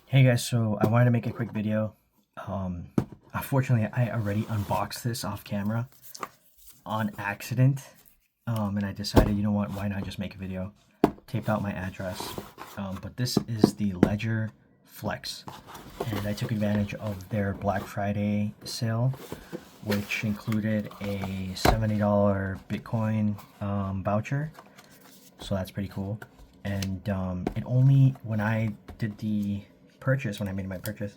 Hey guys, so I wanted to make a quick video. Um, Unfortunately, I already unboxed this off camera on accident, and I decided, you know what, why not just make a video? Taped out my address, but this is the Ledger Flex, and I took advantage of their Black Friday sale, which included a $70 Bitcoin voucher, so that's pretty cool. And it only, when I did the purchase, when I made my purchase,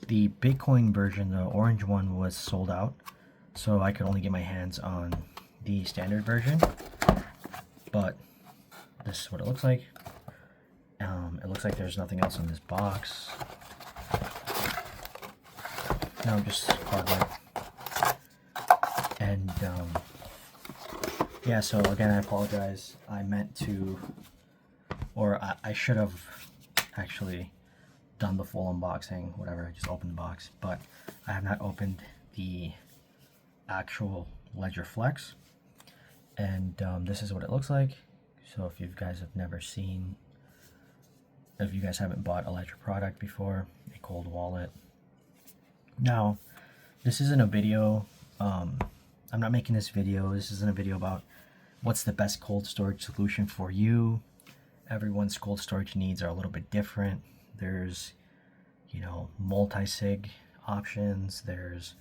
the Bitcoin version, the orange one, was sold out, so I could only get my hands on the standard version. But this is what it looks like. It looks like there's nothing else in this box. No, just cardboard. And yeah, so again, I apologize. I meant to, or I should have actually done the full unboxing, whatever. I just opened the box, but I have not opened the actual Ledger Flex. And this is what it looks like. So if you guys have never seen, if you guys haven't bought a Ledger product before, a cold wallet. Now, this isn't a video, I'm not making this video, this isn't a video about what's the best cold storage solution for you. Everyone's cold storage needs are a little bit different. There's, you know, multi-sig options, there's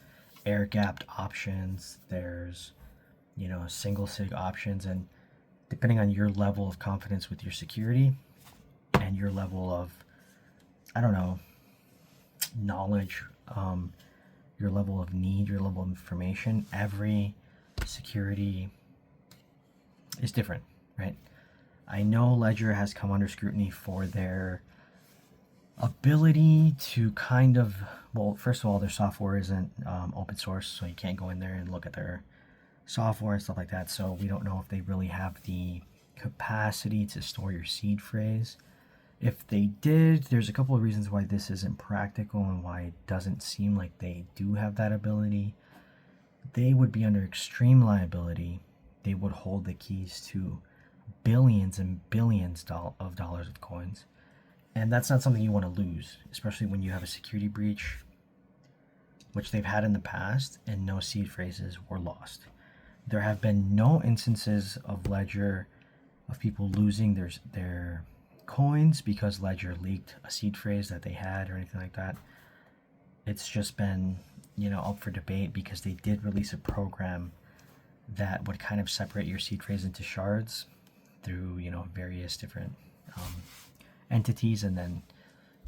air-gapped options, there's, you know, single sig options, and depending on your level of confidence with your security and your level of, I don't know, knowledge, your level of need, your level of information, every security is different, right? I know Ledger has come under scrutiny for their ability to kind of, well, first of all, their software isn't open source, so you can't go in there and look at their software and stuff like that. So we don't know if they really have the capacity to store your seed phrase. If they did, there's a couple of reasons why this isn't practical and why it doesn't seem like they do have that ability. They would be under extreme liability. They would hold the keys to billions and billions of dollars of coins. And that's not something you want to lose, especially when you have a security breach, which they've had in the past, and no seed phrases were lost. There have been no instances of Ledger, of people losing their coins because Ledger leaked a seed phrase that they had or anything like that. It's just been, you know, up for debate because they did release a program that would kind of separate your seed phrase into shards through, you know, various different entities, and then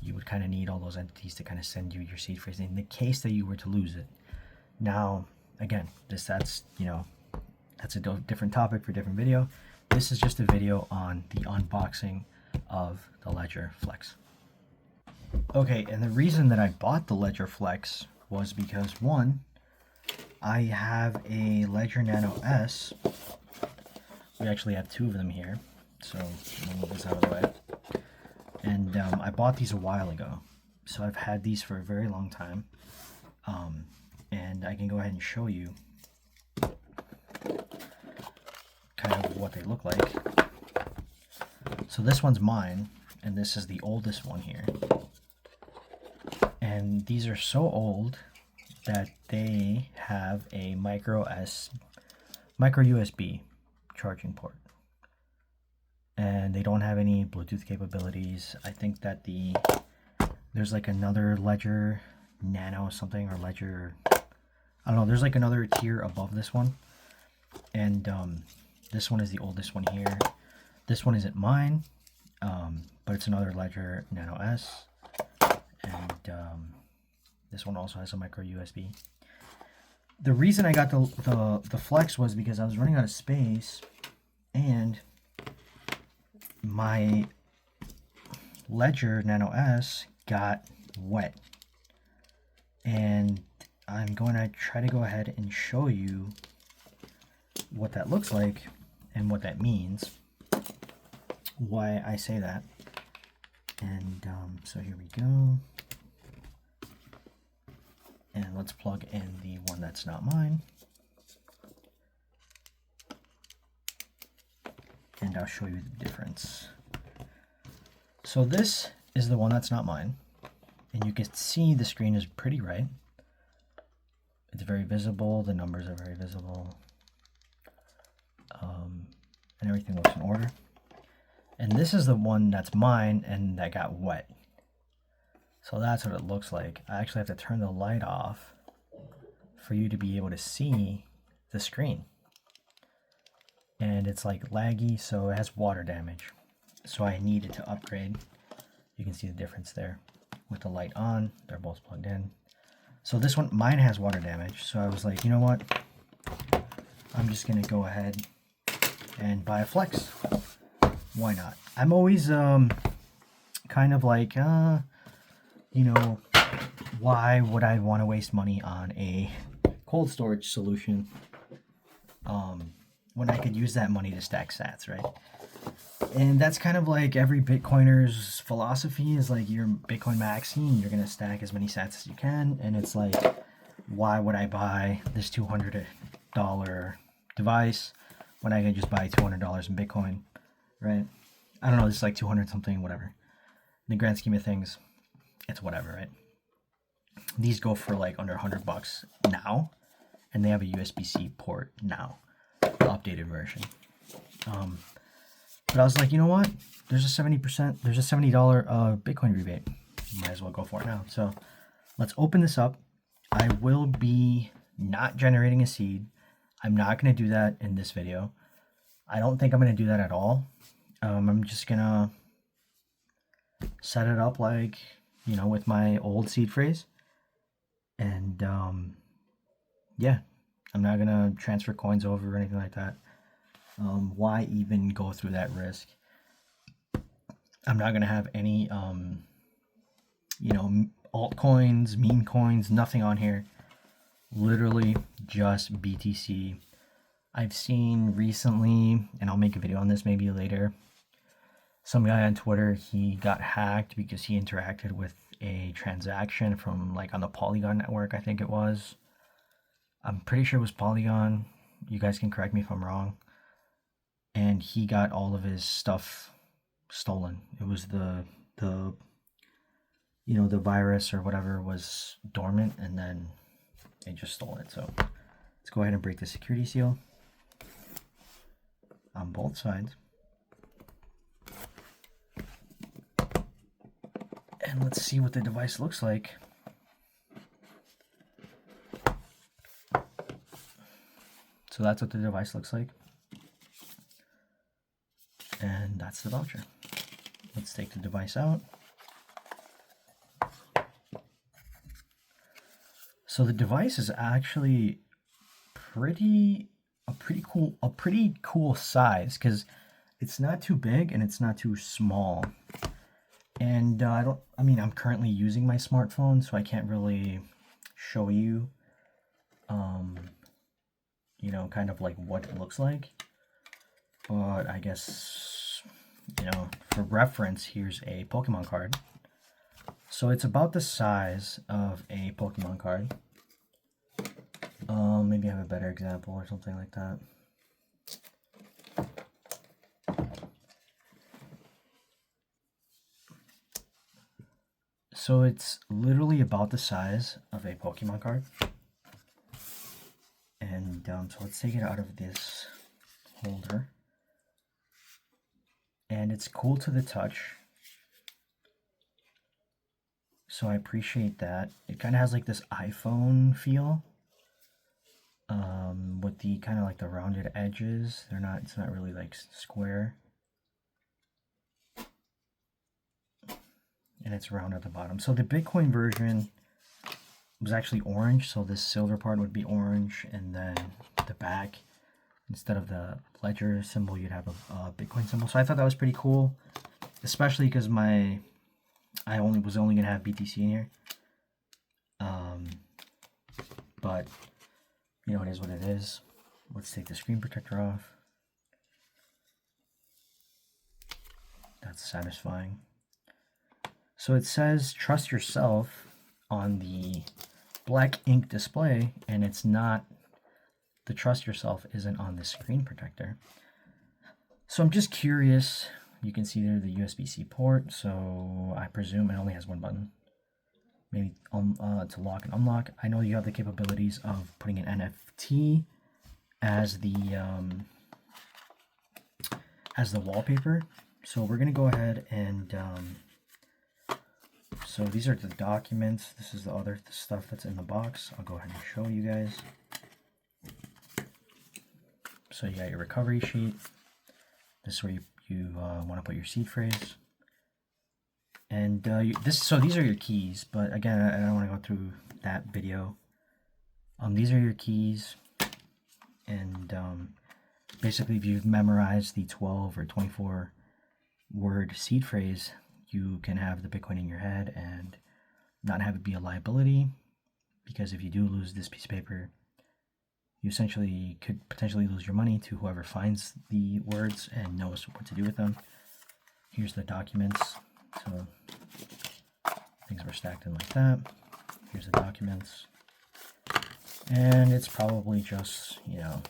you would kind of need all those entities to kind of send you your seed phrase in the case that you were to lose it. Now, again, that's you know, that's a different topic for a different video. This is just a video on the unboxing of the Ledger Flex. Okay, and the reason that I bought the Ledger Flex was because, one, I have a Ledger Nano S. We actually have two of them here, so I'll move this out of the way. And I bought these a while ago, so I've had these for a very long time. And I can go ahead and show you kind of what they look like. So this one's mine, and this is the oldest one here. And these are so old that they have a micro USB charging port. And they don't have any Bluetooth capabilities. I think that there's like another Ledger Nano something, or Ledger, I don't know, there's like another tier above this one. And this one is the oldest one here. This one isn't mine, but it's another Ledger Nano S. And this one also has a micro USB. The reason I got the Flex was because I was running out of space, and my Ledger Nano S got wet. And I'm going to try to go ahead and show you what that looks like and what that means, why I say that. And so here we go. And let's plug in the one that's not mine. And I'll show you the difference. So this is the one that's not mine. And you can see the screen is pretty right. It's very visible. The numbers are very visible. And everything looks in order. And this is the one that's mine and that got wet. So that's what it looks like. I actually have to turn the light off for you to be able to see the screen. And it's like laggy, so it has water damage. So I needed to upgrade. You can see the difference there. With the light on, they're both plugged in. So this one, mine has water damage. So I was like, you know what? I'm just gonna go ahead and buy a Flex. Why not? I'm always kind of like, you know, why would I want to waste money on a cold storage solution when I could use that money to stack sats, right? And that's kind of like every Bitcoiner's philosophy is like you're Bitcoin maxing, you're gonna stack as many sats as you can, and it's like, why would I buy this $200 device when I can just buy $200 in Bitcoin, right? I don't know, this is like 200 something, whatever. In the grand scheme of things, it's whatever, right? These go for like under $100 now, and they have a USB-C port now, the updated version. But I was like, you know what? There's a $70 Bitcoin rebate. Might as well go for it now. So let's open this up. I will be not generating a seed. I'm not going to do that in this video. I don't think I'm going to do that at all. I'm just going to set it up like, you know, with my old seed phrase. And yeah, I'm not going to transfer coins over or anything like that. Why even go through that risk? I'm not going to have any, you know, altcoins, meme coins, nothing on here. Literally just BTC. I've seen recently, and I'll make a video on this maybe later, some guy on Twitter, he got hacked because he interacted with a transaction from like on the Polygon network, I think it was. I'm pretty sure it was Polygon. You guys can correct me if I'm wrong. And he got all of his stuff stolen. It was the you know, the virus or whatever was dormant, and then they just stole it. So let's go ahead and break the security seal on both sides. And let's see what the device looks like. So that's what the device looks like. And that's the voucher. Let's take the device out. So the device is actually a pretty cool size, because it's not too big and it's not too small. And I'm currently using my smartphone, so I can't really show you, you know, kind of like what it looks like. But I guess, you know, for reference, here's a Pokemon card. So it's about the size of a Pokemon card. Maybe I have a better example or something like that. So it's literally about the size of a Pokemon card. And so let's take it out of this holder. And it's cool to the touch. So I appreciate that. It kind of has like this iPhone feel. With the kind of like the rounded edges. It's not really like square. And it's round at the bottom. So the Bitcoin version was actually orange, so this silver part would be orange, and then the back, instead of the ledger symbol, you'd have a Bitcoin symbol. So I thought that was pretty cool, especially because I was only gonna have BTC in here. But you know, it is what it is. Let's take the screen protector off. That's satisfying. So it says trust yourself on the black ink display, and it's not, the trust yourself isn't on the screen protector. So I'm just curious. You can see there the USB-C port, so I presume it only has one button. maybe to lock and unlock. I know you have the capabilities of putting an NFT as the wallpaper. So we're gonna go ahead and so these are the documents. This is the other stuff that's in the box. I'll go ahead and show you guys. So you got your recovery sheet. This is where you want to put your seed phrase. And so these are your keys, but again, I don't want to go through that video. These are your keys, and basically, if you've memorized the 12 or 24 word seed phrase, you can have the Bitcoin in your head and not have it be a liability. Because if you do lose this piece of paper, you essentially could potentially lose your money to whoever finds the words and knows what to do with them. Here's the documents. So things were stacked in like that. Here's the documents. And it's probably just, you know,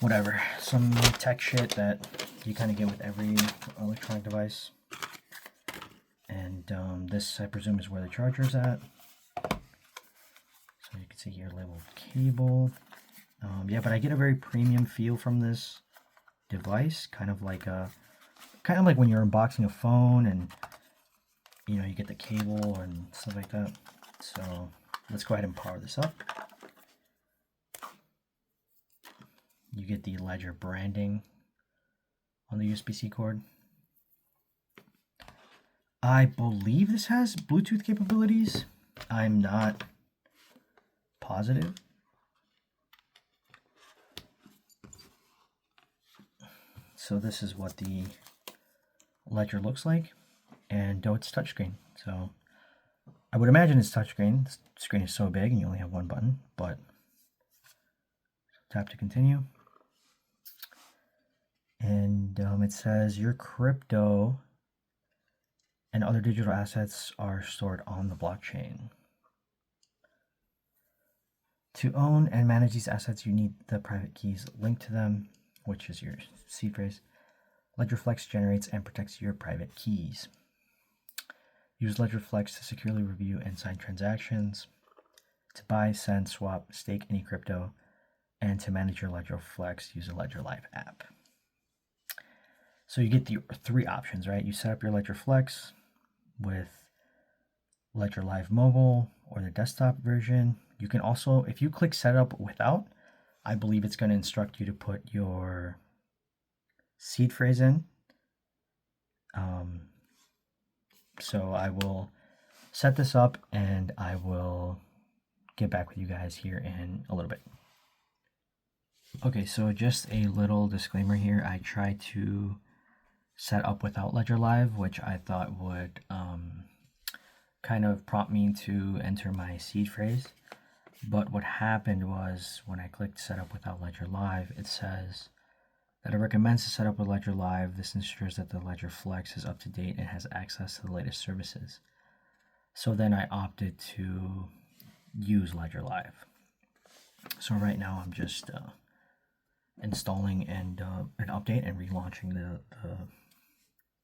whatever, some tech shit that you kind of get with every electronic device. And this, I presume, is where the charger is at. So you can see here labeled cable. Yeah, but I get a very premium feel from this device, kind of like when you're unboxing a phone and you know you get the cable and stuff like that. So let's go ahead and power this up. You get the Ledger branding on the USB-C cord. I believe this has Bluetooth capabilities. I'm not positive. So this is what the Ledger looks like, and it's touchscreen. So I would imagine it's touchscreen. The screen is so big and you only have one button, but tap to continue. And it says your crypto and other digital assets are stored on the blockchain. To own and manage these assets, you need the private keys linked to them, which is your seed phrase. LedgerFlex generates and protects your private keys. Use LedgerFlex to securely review and sign transactions, to buy, send, swap, stake any crypto, and to manage your LedgerFlex, use the Ledger Live app. So you get the three options, right? You set up your LedgerFlex with Ledger Live Mobile or the desktop version. You can also, if you click Setup Without, I believe it's going to instruct you to put your seed phrase in. So I will set this up and I will get back with you guys here in a little bit. Okay, so just a little disclaimer here. I tried to set up without Ledger Live, which I thought would kind of prompt me to enter my seed phrase. But what happened was when I clicked Setup without Ledger Live, it says that it recommends to set up with Ledger Live. This ensures that the Ledger Flex is up to date and has access to the latest services. So then I opted to use Ledger Live. So right now I'm just installing and an update and relaunching the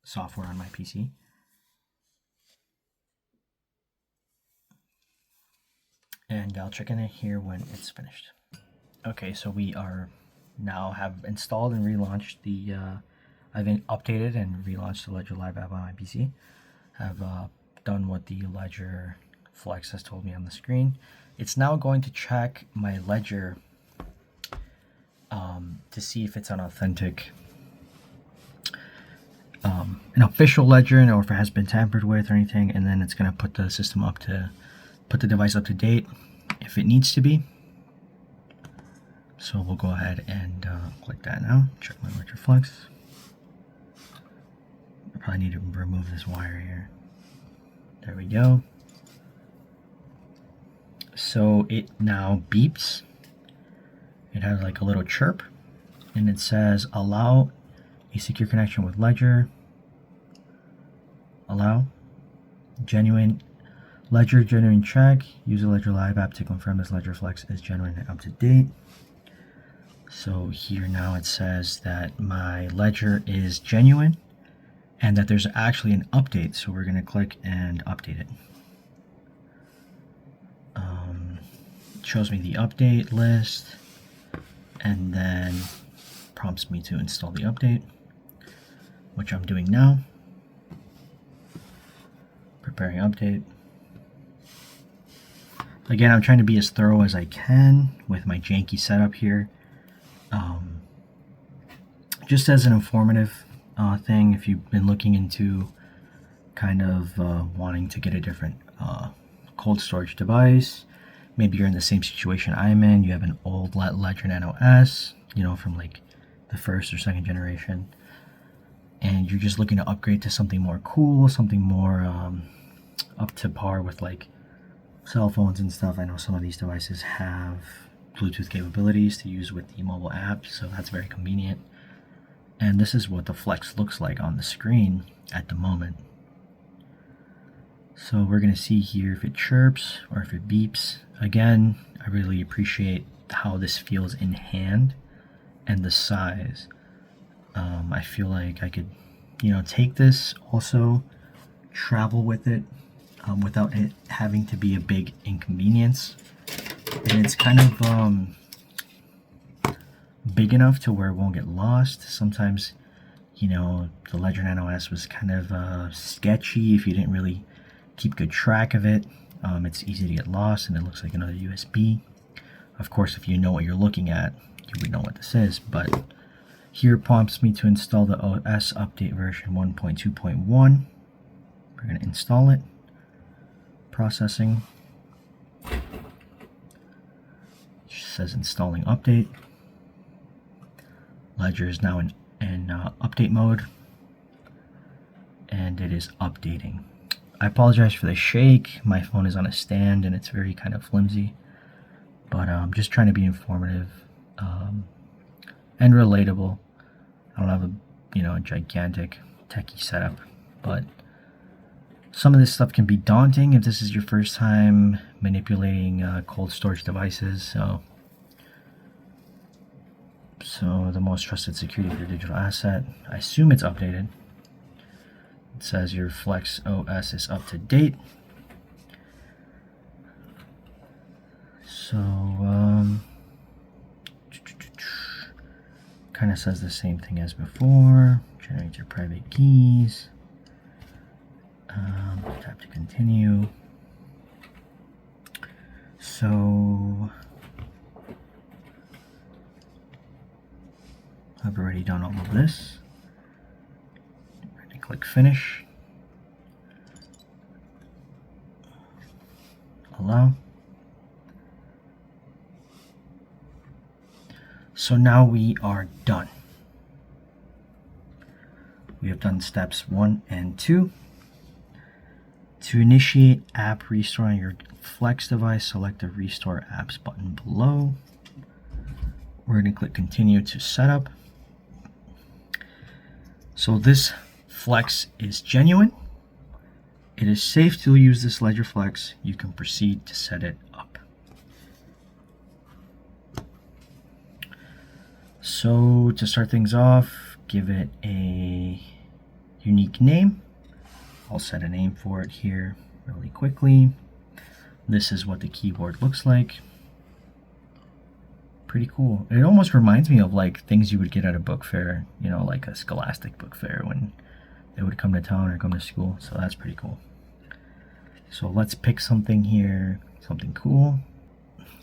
software on my PC. And I'll check in here when it's finished. Okay, so we are now have installed and relaunched the I've updated and relaunched the Ledger Live app on my PC. I've done what the Ledger Flex has told me on the screen. It's now going to check my Ledger to see if it's an authentic, an official Ledger, or if it has been tampered with or anything, and then it's going to put the system up to, put the device up to date if it needs to be. So we'll go ahead and click that now. Check my Ledger Flex. I probably need to remove this wire here. There we go. So it now beeps. It has like a little chirp, and it says allow a secure connection with Ledger. Allow genuine Ledger genuine check. Use the Ledger Live app to confirm this Ledger Flex is genuine and up to date. So here now it says that my Ledger is genuine and that there's actually an update. So we're going to click and update it. It shows me the update list, and then prompts me to install the update, which I'm doing now. Preparing update. Again, I'm trying to be as thorough as I can with my janky setup here. Just as an informative thing, if you've been looking into kind of wanting to get a different cold storage device, maybe you're in the same situation I'm in, you have an old Ledger Nano S, you know, from like the first or second generation, and you're just looking to upgrade to something more cool, something more up to par with like cell phones and stuff. I know some of these devices have Bluetooth capabilities to use with the mobile app, so that's very convenient. And this is what the Flex looks like on the screen at the moment. So we're going to see here if it chirps or if it beeps. Again, I really appreciate how this feels in hand and the size. I feel like I could, you know, take this, also travel with it without it having to be a big inconvenience. And it's kind of big enough to where it won't get lost. Sometimes, you know, the Ledger Nano S was kind of sketchy if you didn't really keep good track of it. It's easy to get lost, and it looks like another USB. Of course, if you know what you're looking at, you would know what this is, but here it prompts me to install the OS update version 1.2.1. We're going to install it. Processing. It says installing update. Ledger is now in update mode, and it is updating. I apologize for the shake. My phone is on a stand and it's very kind of flimsy, but I'm just trying to be informative and relatable. I don't have a gigantic techie setup, but some of this stuff can be daunting if this is your first time manipulating cold storage devices. So the most trusted security of your digital asset. I assume it's updated. It says your Flex OS is up to date. So kind of says the same thing as before. Generate your private keys. Tap to continue. So I've already done all of this. I'm going to click finish. Allow. So now we are done. We have done steps 1 and 2. To initiate app restore on your Flex device, select the Restore Apps button below. We're going to click Continue to Setup. So this Flex is genuine. It is safe to use this Ledger Flex. You can proceed to set it up. So to start things off, give it a unique name. I'll set a name for it here really quickly. This is what the keyboard looks like. Pretty cool. It almost reminds me of like things you would get at a book fair, you know, like a Scholastic book fair when they would come to town or come to school. So that's pretty cool. So let's pick something here, something cool.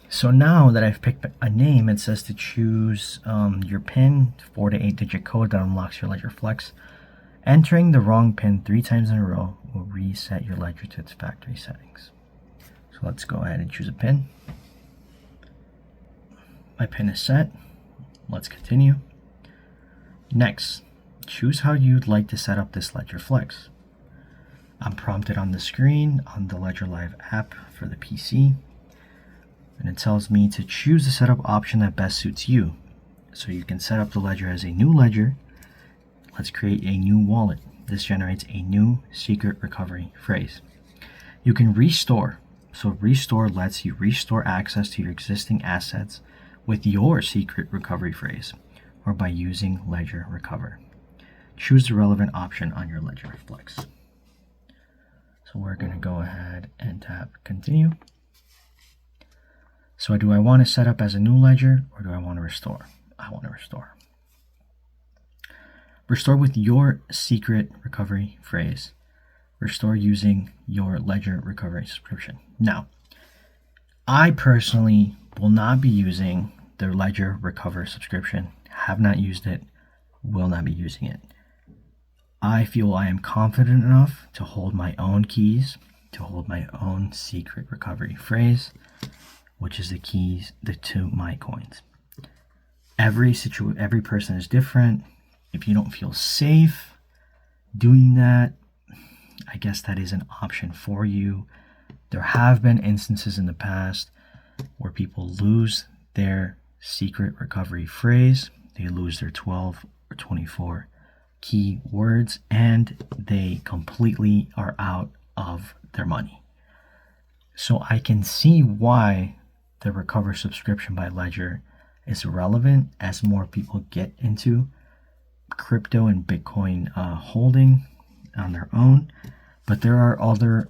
So now that I've picked a name, it says to choose your PIN, 4 to 8 digit code that unlocks your Ledger Flex. Entering the wrong PIN 3 times in a row will reset your Ledger to its factory settings. So let's go ahead and choose a PIN. My PIN is set. Let's continue. Next, choose how you'd like to set up this Ledger Flex. I'm prompted on the screen on the Ledger Live app for the PC, and it tells me to choose the setup option that best suits you. So you can set up the Ledger as a new ledger. Let's create a new wallet. This generates a new secret recovery phrase. You can restore. So restore lets you restore access to your existing assets with your secret recovery phrase, or by using Ledger Recover. choose the relevant option on your Ledger Flex. So we're going to go ahead and tap continue. So do I want to set up as a new ledger or do I want to restore? I want to restore. Restore with your secret recovery phrase. Restore using your Ledger recovery subscription. Now, I personally will not be using the Ledger recover subscription. Have not used it, will not be using it. I feel I am confident enough to hold my own keys, to hold my own secret recovery phrase, which is the keys to my coins. Every person is different. If you don't feel safe doing that, I guess that is an option for you. There have been instances in the past where people lose their secret recovery phrase. They lose their 12 or 24 key words and they completely are out of their money. So I can see why the recover subscription by Ledger is relevant as more people get into crypto and Bitcoin holding on their own. But there are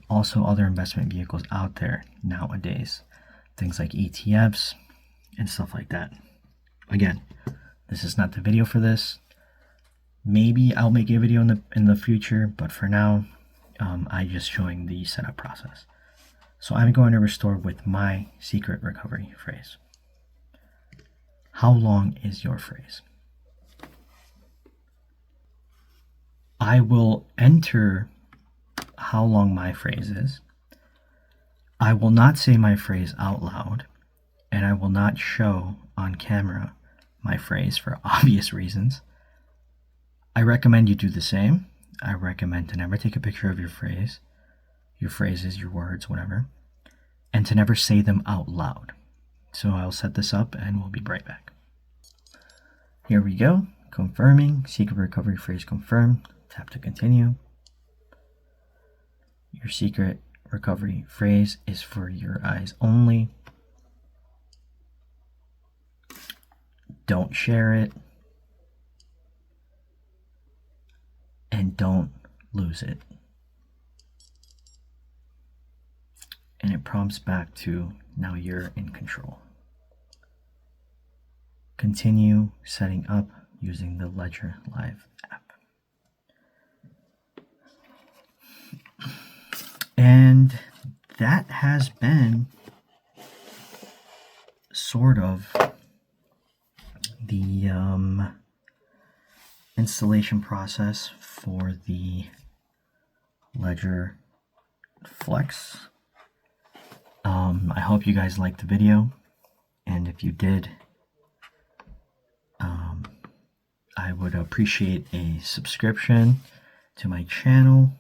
also other investment vehicles out there nowadays, things like ETFs and stuff like that. Again, this is not the video for this. Maybe I'll make a video in the future, but for now, I'm just showing the setup process. So I'm going to restore with my secret recovery phrase. How long is your phrase? I will enter how long my phrase is. I will not say my phrase out loud, and I will not show on camera my phrase for obvious reasons. I recommend you do the same. I recommend to never take a picture of your phrases, your words, whatever, and to never say them out loud. So I'll set this up and we'll be right back. Here we go. Confirming. Secret recovery phrase confirmed. Tap to continue. Your secret recovery phrase is for your eyes only. Don't share it. And don't lose it. And it prompts back to now you're in control. Continue setting up using the Ledger Live app. And that has been sort of the installation process for the Ledger Flex. I hope you guys liked the video, and if you did, I would appreciate a subscription to my channel.